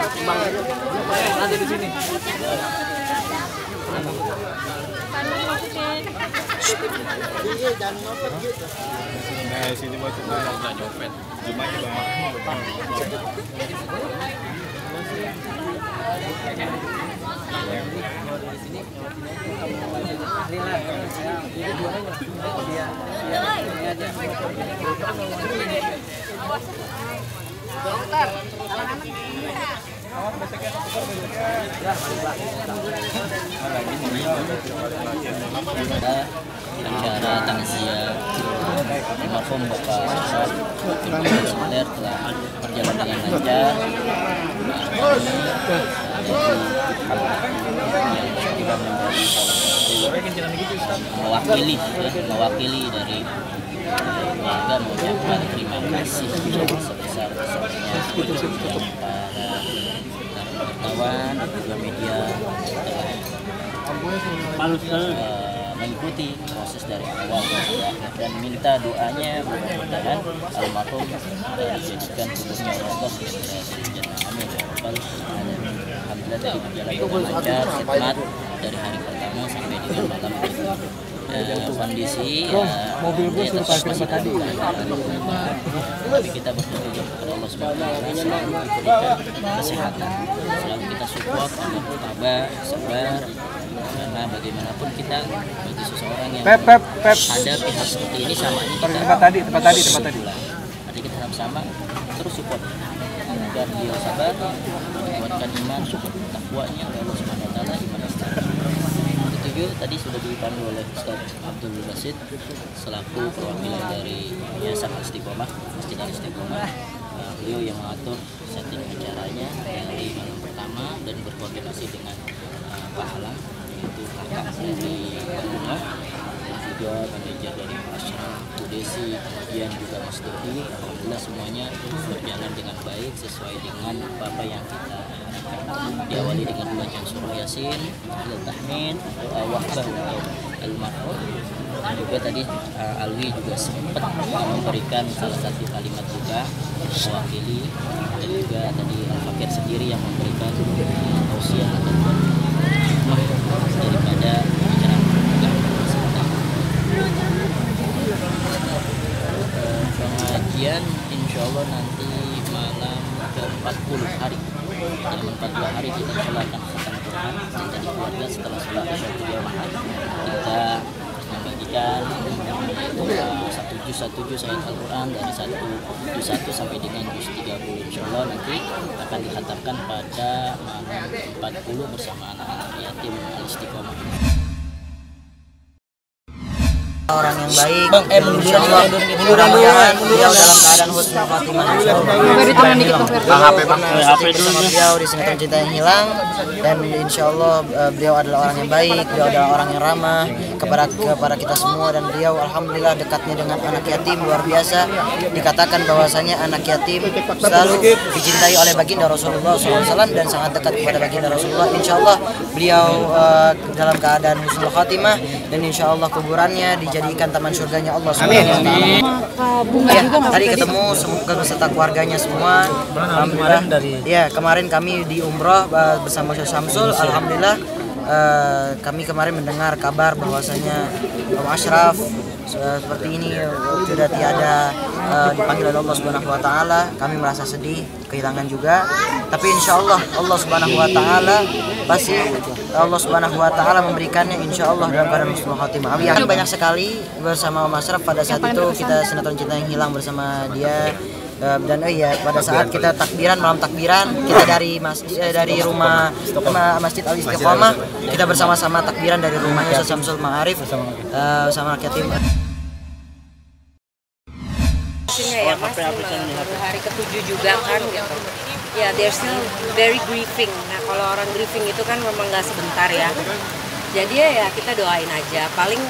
Nanti di sini. Nah, sini mau coba nggak nyopet. Cuma acara takziah almarhum Bapak Ashraf Soler telah berjalan dengan lancar. Mewakili dari keluarga mengucapkan terima kasih sebesar-besarnya yang para wartawan juga media telah mengikuti proses dari awal sampai akhir dan minta doanya mudah-mudahan almarhum dijadikan kuburnya Allah amin ya rabbal alamin. Alhamdulillah dari berjalan dengan lancar, khidmat dari hari pertama sampai dengan malam ini. Kondisi mobil tetap masih tadi tapi kita berdoa kepada Allah Subhanahu wa taala selalu diberikan kesehatan, selalu kita support agar tabah, sabar, karena bagaimanapun kita bagi seseorang yang hadapi hal seperti ini sama kita tempat tadi. Artinya kita sama-sama terus support agar dia sabar, menguatkan iman, takwanya kepada Allah Subhanahu wa taala, iman secara tadi sudah dipandu oleh Ustaz Abdul Basit selaku perwakilan dari Yayasan Istiqomah, Masjid Al-Istiqomah. Beliau yang mengatur setting acaranya dari malam pertama dan berkoordinasi dengan Pak Alam, yaitu kakak dari Pak juga manajer dari Ashraf, Bu Desi, kemudian juga Mas Dodi. Alhamdulillah semuanya berjalan dengan baik sesuai dengan apa yang kita diawali dengan bacaan surah Yasin, al-tahmin, doa wahbah untuk almarhum. Juga tadi Alwi juga sempat memberikan salah satu kalimat juga mewakili, dan juga tadi Al-Fakir sendiri yang memberikan tausiah ataupun daripada acara pengajian insya Allah nanti malam ke-40 hari. Dalam 40 hari kita insya Allah akan khatam Quran dan tadi keluarga setelah sholat isya kita membagikan satu juz ayat Al-Quran dari juz 1 sampai dengan juz 30. Insya Allah nanti akan dikhatamkan pada malam 40 bersama anak-anak yatim Al-Istiqomah. Orang yang baik, insyaallah mudah-mudahan beliau dalam keadaan husnul khotimah bersama beliau di sinetron Cinta yang Hilang, dan insyaallah beliau adalah orang yang baik, beliau adalah orang yang ramah kepada kita semua, dan beliau alhamdulillah dekatnya dengan anak yatim luar biasa. Dikatakan bahwasanya anak yatim selalu dicintai oleh baginda Rasulullah SAW dan sangat dekat kepada baginda Rasulullah. Insyaallah beliau dalam keadaan husnul khotimah dan insyaallah kuburannya dijadikan taman surganya Allah Subhanahu wa taala. Ya, tadi ketemu beserta keluarganya semua. Alhamdulillah. Ya, kemarin kami di umroh bersama Syekh Syamsul. Alhamdulillah kami kemarin mendengar kabar bahwasanya Om Ashraf seperti ini sudah tiada dipanggil oleh Allah Subhanahu wa taala. Kami merasa sedih, kehilangan juga. Tapi insyaallah Allah Subhanahu wa taala pasti Allah Subhanahu wa taala memberikannya insyaallah dalam keadaan husnul khotimah. Amin. Banyak sekali bersama Om Ashraf pada saat itu kita sinetron Cinta yang Hilang bersama dia. Dan pada saat kita takbiran, malam takbiran, kita dari rumah Masjid Al-Istiqomah, kita bersama-sama takbiran dari rumahnya Ustaz Syamsul Ma'arif sama anak yatim. Ya Mas, hari ke-7 juga kan gitu. Ya, they're still very grieving. Nah, kalau orang grieving itu kan memang nggak sebentar ya. Jadi ya kita doain aja. Paling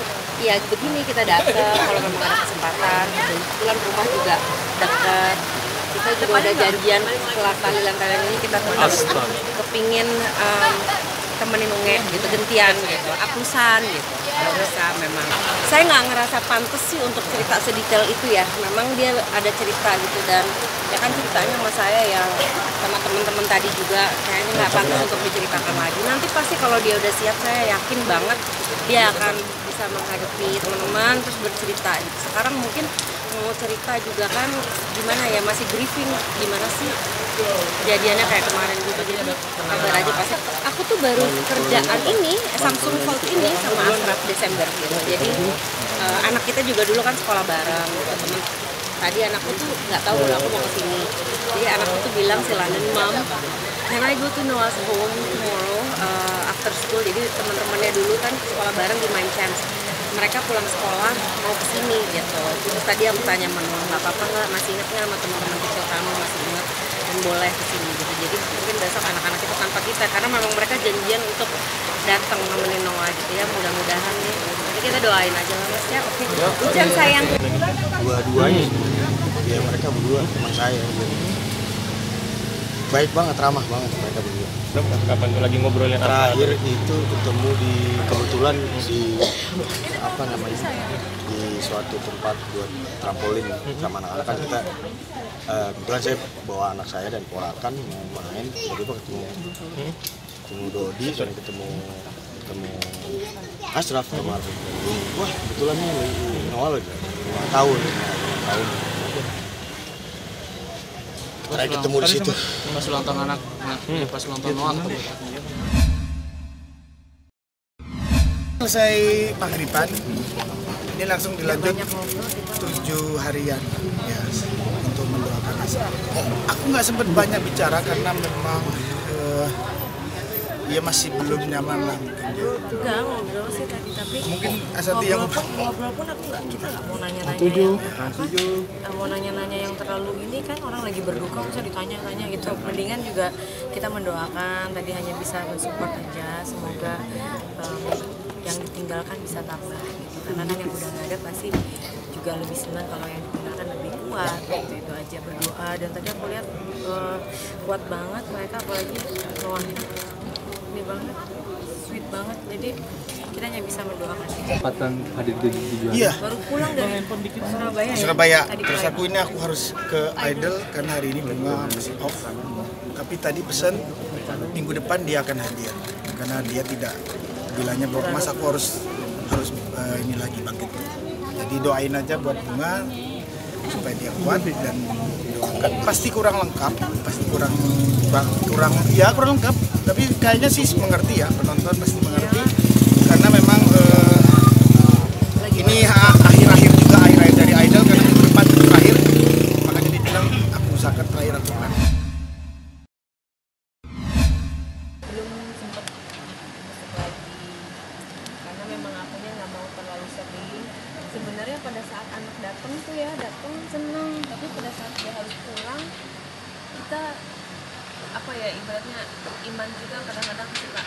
ya begini kita datang kalau memang ada kesempatan. Kebetulan rumah juga dekat. Kita juga ada janjian setelah tahlilan ini kita tetap kepingin temenin Unge gitu, gentian gitu, akusan gitu. Kalau bisa memang. Saya nggak ngerasa pantas sih untuk cerita sedetail itu ya. Memang dia ada cerita gitu, dan ya kan ceritanya sama saya ya sama teman-teman tadi juga kayaknya nggak pantas untuk diceritakan lagi. Nanti pasti kalau dia udah siap, saya yakin banget dia akan bisa menghadapi teman-teman terus bercerita. Sekarang mungkin mau cerita juga kan gimana ya, masih grieving gimana sih kejadiannya kayak kemarin gitu. Jadi kabar aja pasti. Aku tuh baru kerjaan ini Samsung Fold ini sama Ashraf Desember gitu. Jadi anak kita juga dulu kan sekolah bareng gitu, temen. Tadi anakku tuh nggak tahu kalau aku mau kesini. Jadi anakku tuh bilang si London, Mom, can I go to Noah's home tomorrow after school? Jadi teman-temannya dulu kan sekolah bareng di Main Chance. Mereka pulang sekolah mau kesini gitu. Terus tadi aku tanya Noah, nggak apa-apa nggak, masih inget nggak sama teman-teman kecil kamu, masih inget dan boleh kesini gitu. Jadi mungkin besok anak-anak itu tanpa kita, karena memang mereka janjian untuk datang nemenin Noah gitu ya. Mudah-mudahan nih. Jadi kita doain aja lah Mas ya. Oke. Ujan sayang. Dua-duanya ya, mereka berdua teman saya gitu. Baik banget, ramah banget mereka berdua. Kapan tuh lagi ngobrolin apa? Terakhir itu ketemu di kebetulan di apa namanya, di suatu tempat buat trampolin sama anak-anak. Kan kita kebetulan saya bawa anak saya dan ponakan mau main, tiba-tiba ketemu Dodi dan ketemu Ashraf kemarin. Wah kebetulan nih Noah lagi 5 tahun. Terakhir ketemu di situ. Pas ulang tahun anak, pas ulang tahun Noah ketemu. Selesai maghriban, ini langsung dilanjut 7 harian ya, untuk mendoakan Ashraf. Aku nggak sempat banyak bicara karena memang dia masih belum nyaman lah mungkin dia. Enggak, ngobrol sih tadi, tapi Mungkin Asati yang ngobrol pun kita nggak mau nggak mau nanya-nanya yang terlalu ini kan, orang lagi berduka bisa ditanya-tanya gitu. Mendingan juga kita mendoakan, tadi hanya bisa mensupport aja, semoga yang ditinggalkan bisa tambah gitu. Karena kan yang udah nggak ada pasti juga lebih senang kalau yang ditinggalkan lebih kuat gitu. Itu aja, berdoa. Dan tadi aku lihat kuat banget mereka, apalagi Noah ini banget, sweet banget. Jadi kita hanya bisa mendoakan. Kesempatan hadir di tujuan. iya Baru pulang dari Surabaya. Surabaya. Tadi Terus pagi. aku ini aku harus ke Idol karena hari ini Bunga masih off. Tapi tadi pesan minggu depan dia akan hadir karena dia tidak, bilangnya bahwa Mas aku harus ini lagi bangkit. Jadi doain aja buat Bunga supaya dia kuat dan doakan. Pasti kurang lengkap, pasti kurang lengkap. Tapi kayaknya sih mengerti ya, penonton pasti mengerti karena memang ini akhir-akhir juga, akhir-akhir dari Idol karena minggu depan terakhir, makanya dibilang aku usahakan terakhir aku main. Belum sempat masuk lagi karena memang akunya nggak mau terlalu sering. Sebenarnya pada saat anak datang tuh ya, datang seneng, tapi pada saat dia harus pulang, kita apa ya, ibaratnya iman kita kadang-kadang suka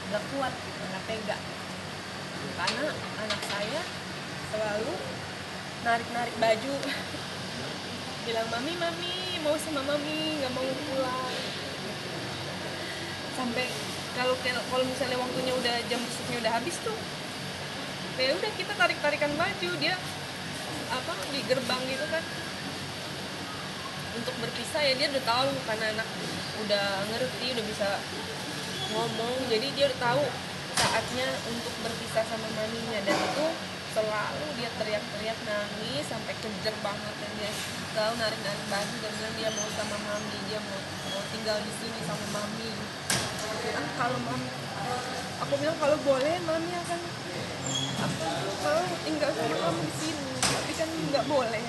nggak kuat, nggak tega, karena anak saya selalu narik baju bilang mami mau sama mami, nggak mau pulang. Sampai kalau misalnya waktunya udah, jam besoknya udah habis tuh, ya udah kita tarikan baju, dia apa di gerbang gitu kan untuk berpisah ya. Dia udah tahu karena anak udah ngerti, udah bisa ngomong, jadi dia udah tahu saatnya untuk berpisah sama maminya. Dan itu selalu dia teriak-teriak nangis sampai kejer banget, dan dia selalu narik baju dan bilang dia mau sama mami, dia mau tinggal di sini sama mami. Kalau mami, aku bilang kalau boleh mami akan kalau tinggal sama kamu di sini, tapi kan nggak boleh.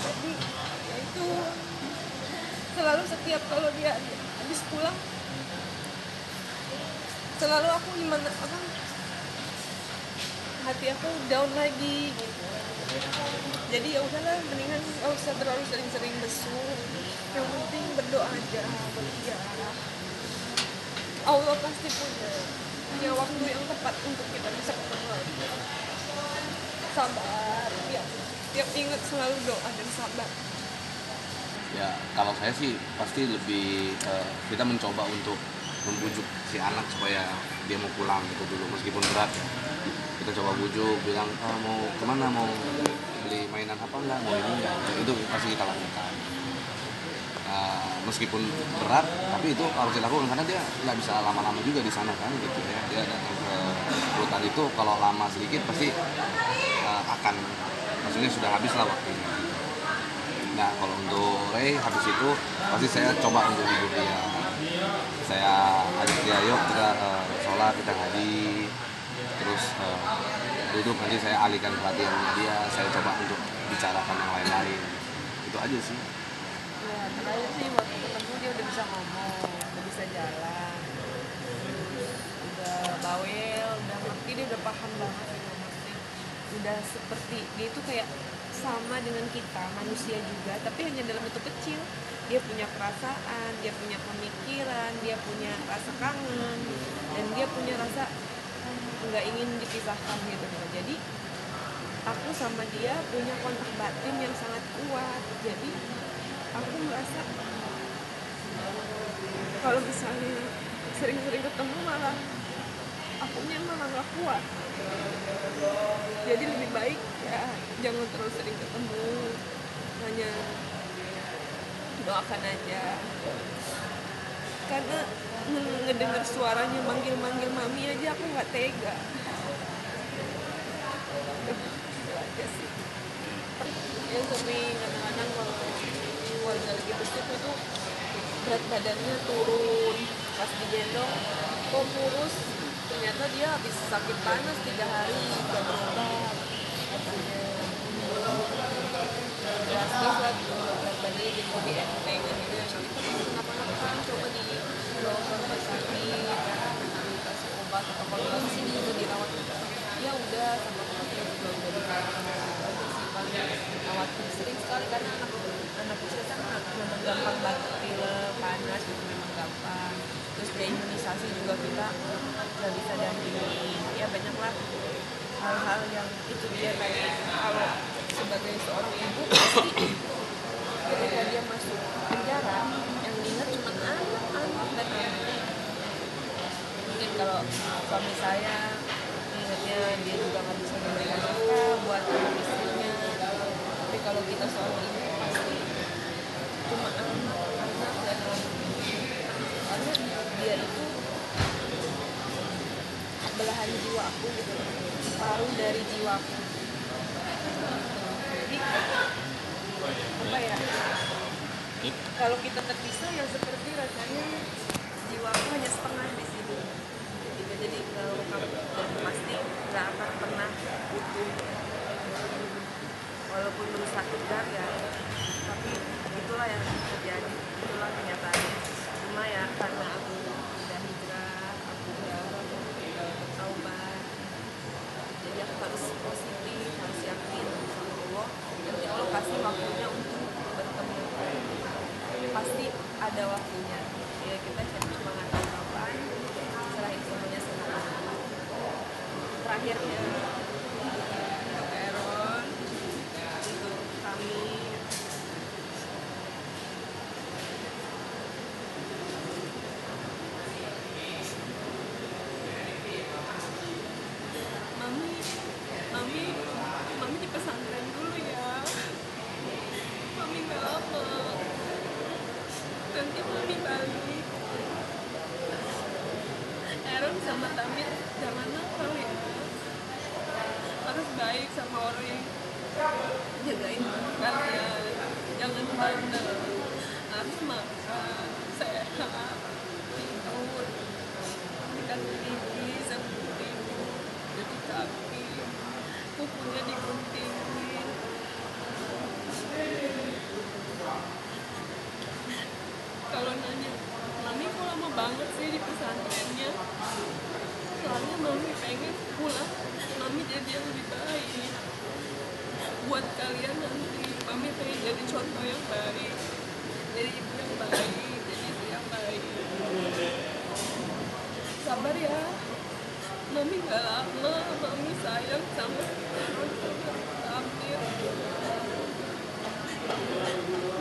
Jadi ya itu selalu setiap kalau dia habis pulang, selalu aku gimana apa, hati aku down lagi gitu. Jadi ya udahlah, mendingan nggak usah terlalu sering-sering besu, yang penting berdoa aja buat dia. Allah pasti punya waktu yang tepat untuk kita bisa ketemu lagi. Sabar ya, tiap ingat selalu doa dan sabar. Ya kalau saya sih pasti lebih kita mencoba untuk membujuk si anak supaya dia mau pulang gitu dulu, meskipun berat ya. Kita coba bujuk, bilang mau kemana, mau beli mainan apa enggak, mau ini enggak, itu pasti kita lakukan. meskipun berat tapi itu harus dilakukan karena dia nggak bisa lama-lama juga di sana kan gitu ya. Dia datang ke hutan itu kalau lama sedikit pasti akan maksudnya sudah habis lah waktunya. Nah kalau untuk Ray habis itu pasti saya coba untuk hibur dia. Saya ajak dia, yuk kita sholat, kita ngaji, terus duduk nanti saya alihkan perhatiannya dia, saya coba untuk bicarakan yang lain-lain. Itu aja sih. Ya, terakhir sih waktu ketemu dia udah bisa ngomong, udah bisa jalan, terus udah bawel, udah ngerti, dia udah paham banget, udah ngerti, udah seperti dia itu kayak sama dengan kita manusia juga, tapi hanya dalam bentuk kecil. Dia punya perasaan, dia punya pemikiran, dia punya rasa kangen, dan dia punya rasa nggak ingin dipisahkan gitu. Jadi aku sama dia punya kontak batin yang sangat kuat. Jadi aku merasa kalau misalnya sering-sering ketemu malah akunya malah nggak kuat. Jadi lebih baik ya jangan terlalu sering ketemu, hanya doakan aja. Karena ngedengar suaranya manggil-manggil mami aja aku nggak tega. Itu aja sih. Ya sering kadang-kadang kalau keluarga lagi besuk itu berat badannya turun, pas digendong kok kurus, ternyata dia habis sakit panas 3 hari gak berobat katanya. Drastis lah gitu, berat badannya jadi lebih enteng gitu ya. Kita kalau kenapa-napa coba dibawa ke rumah sakit, dikasih obat atau kalau nggak kesini juga dirawat. Ya udah, sama obatnya juga udah dirawat sih, paling khawatir sering sekali karena anak kecil kan memang gampang batuk pilek, panas gitu memang gampang. Terus dia imunisasi juga kita nggak bisa dampingin. Ya banyaklah hal-hal yang itu dia kayak kalau sebagai seorang ibu pasti ketika dia masuk penjara yang diingat cuma anak-anak dan anak. Mungkin kalau suami saya ingatnya dia juga nggak bisa memberikan nafkah buat anak istrinya, tapi kalau kita seorang ibu pasti cuma anak dan anak. Karena dia itu belahan jiwa aku gitu, paruh dari jiwaku. Jadi apa ya, kalau kita terpisah ya seperti rasanya jiwaku hanya setengah di sini gitu. Jadi kalau kamu dan pasti nggak akan pernah utuh walaupun berusaha tegar ya, tapi itulah yang terjadi, itulah kenyataannya. Cuma ya karena aku udah hijrah, aku udah bertaubat, jadi aku harus positif, harus yakin sama Allah. Nanti Allah kasih waktunya untuk bertemu, pasti ada waktunya. Ya kita cuma nggak tahu kapan, serahin semuanya sama Allah. Terakhirnya untuk Aaron, untuk kami, Mami di pesantren dulu ya. Mami nggak lama. Nanti Mami balik. Aaron sama Tamir jangan nakal ya. Harus baik sama orang yang jagain kalian. Jangan bandel. Harus makan, sehat, tidur, ikan gigi sama ibu, jadi kaki. Kukunya diguntingin. Kalau nanya, Mami kok lama banget sih di pesantrennya? Soalnya Mami pengen pulang, Mami jadi yang lebih baik buat kalian nanti. Mami pengen jadi contoh yang baik, jadi ibu yang baik, jadi istri yang baik. Sabar ya, Mami gak lama, Mami sayang sama Amir.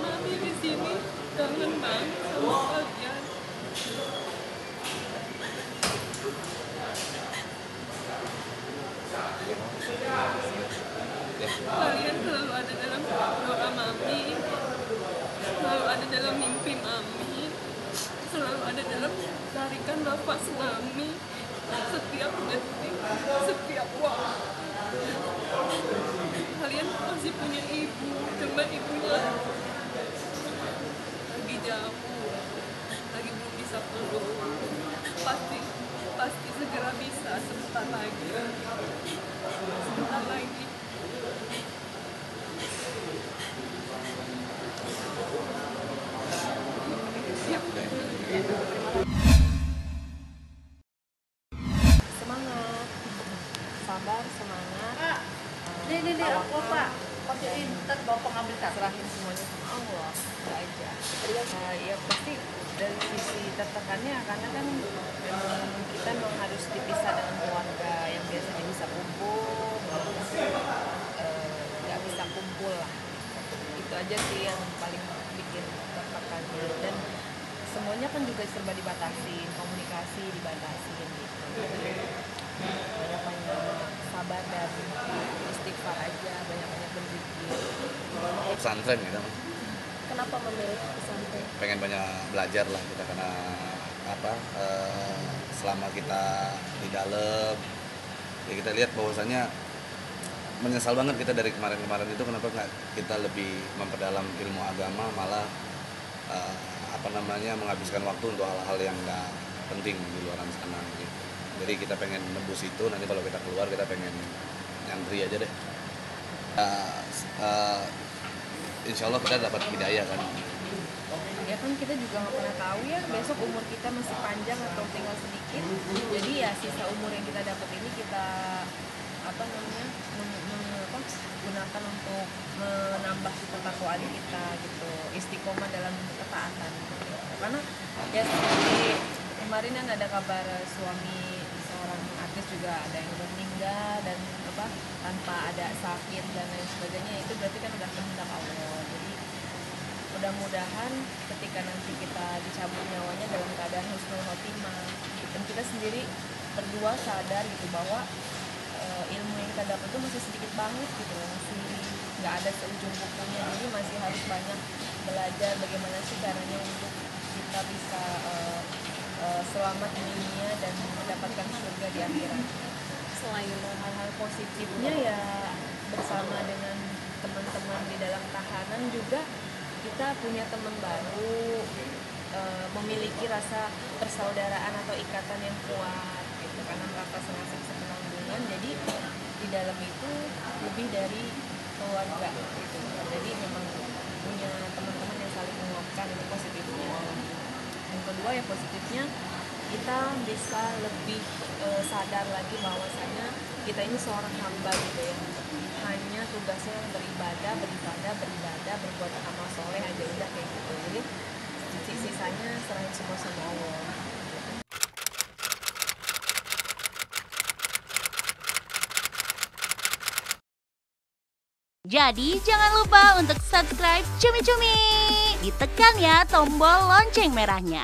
Mami di sini kangen banget sama kalian. Kalian selalu ada dalam doa Mami, selalu ada dalam mimpi Mami, selalu ada dalam tarikan nafas Mami, setiap detik, setiap waktu. Kalian masih punya ibu, cuma ibunya lagi jauh, lagi belum bisa pulang. Pasti segera bisa, sebentar lagi. Semangat, sabar, semangat. Aku Pak, pakein ntar bawa pengambil Serahin semuanya sama Allah, udah aja. Ya pasti dari sisi tertekannya karena kan memang kita memang harus dipisah dengan keluarga yang biasanya bisa kumpul, nggak bisa kumpul lah. Itu aja sih yang paling bikin tertekannya. Dan semuanya kan juga serba dibatasi, komunikasi dibatasi gitu. Banyak-banyak sabar dan istighfar aja, banyak-banyak berzikir. Pesantren gitu. Kenapa memilih pesantren? Pengen banyak belajar lah kita karena selama kita di dalam ya kita lihat bahwasannya menyesal banget kita dari kemarin-kemarin itu kenapa nggak kita lebih memperdalam ilmu agama, malah menghabiskan waktu untuk hal-hal yang nggak penting di luar sana gitu. Jadi kita pengen nebus itu, nanti kalau kita keluar kita pengen nyantri aja deh. Insya Allah kita dapat hidayah kan. Ya kan kita juga nggak pernah tahu ya besok umur kita masih panjang atau tinggal sedikit. Jadi ya sisa umur yang kita dapat ini kita gunakan untuk menambah ketakwaan kita gitu, istiqomah dalam ketaatan. Karena ya seperti kemarin kan ada kabar suami seorang artis juga ada yang udah meninggal dan tanpa ada sakit dan lain sebagainya, itu berarti kan udah kehendak Allah. Jadi mudah-mudahan ketika nanti kita dicabut nyawanya dalam keadaan husnul khotimah, dan kita sendiri berdua sadar gitu bahwa ilmu yang kita dapat itu masih sedikit banget gitu, masih nggak ada seujung bukunya, jadi masih harus banyak belajar bagaimana sih caranya untuk kita bisa selamat di dunia dan mendapatkan surga di akhirat. Selain hal-hal positifnya ya bersama dengan teman-teman di dalam tahanan juga kita punya teman baru, memiliki rasa persaudaraan atau ikatan yang kuat gitu, karena merasa senasib sepenanggungan. Jadi di dalam itu lebih dari keluarga gitu. Jadi memang punya teman-teman yang saling menguatkan, itu positifnya. Yang kedua ya positifnya kita bisa lebih sadar lagi bahwasanya kita ini seorang hamba gitu ya, hanya tugasnya beribadah, berbuat amal soleh aja udah kayak gitu. Jadi sisanya serahin semua sama Allah. Jadi jangan lupa untuk subscribe Cumi Cumi. Ditekan ya tombol lonceng merahnya.